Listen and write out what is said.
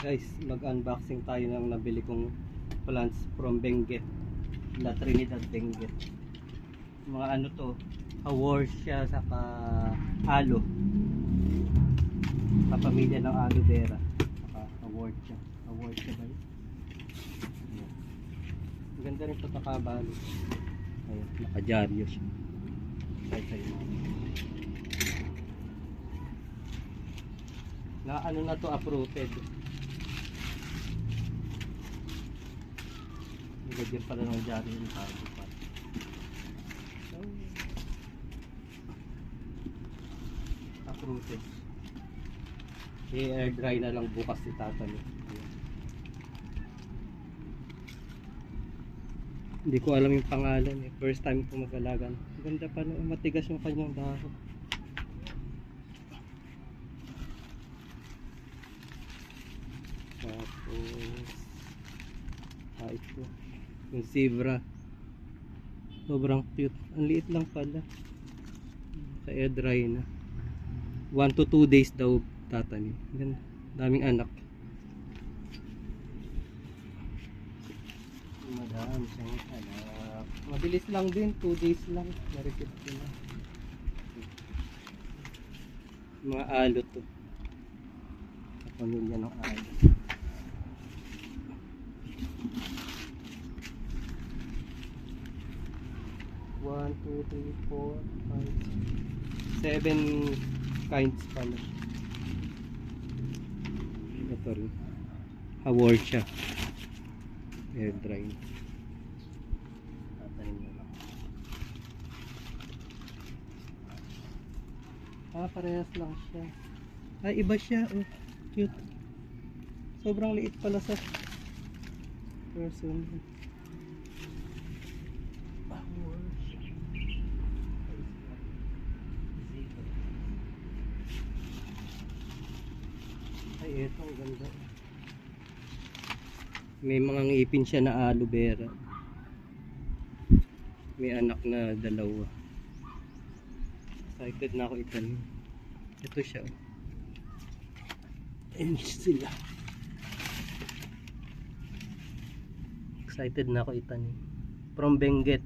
Guys, mag-unboxing tayo ng nabili kong plants from Benguet, La Trinidad, Benguet. Mga ano to, awards siya sa alo, kapamilya ng aloe vera. Award siya ba yun? Ang ganda rin pagkakabalo. Ayun, nakadyaryo siya. Sa'yo. Na ano na to, uprooted. Nagagyan pala ng dyaryo yung tago pa. So, uprooted. I-air dry na lang bukas itatanim. Hindi ko alam yung pangalan eh. First time ko mag-alaga. Ganda pa no, matigas yung kanyang dahon. Tapos ito yung zebra, sobrang cute. Ang liit lang pala. Sa air dry na. 1 to 2 days daw tatanim. Ganda. Daming anak. Madami siyang anak. Mabilis lang din, 2 days lang. Na-repeat ko na. Mga alo to. Sa pamilya ng alo. One, 2, 3, 4, 5, 7 kinds pala. Ito rin. Award siya. Air dry. Tatanim na lang. Parehas lang siya. Ay, iba siya. Oh, cute. Sobrang liit pala sa person. Ay, eto, ang ganda. May mga ngipin siya na aloe vera. May anak na 2. Excited na ako itanim. Ito siya. Ayan sila. Excited na ako itanim. From Benguet.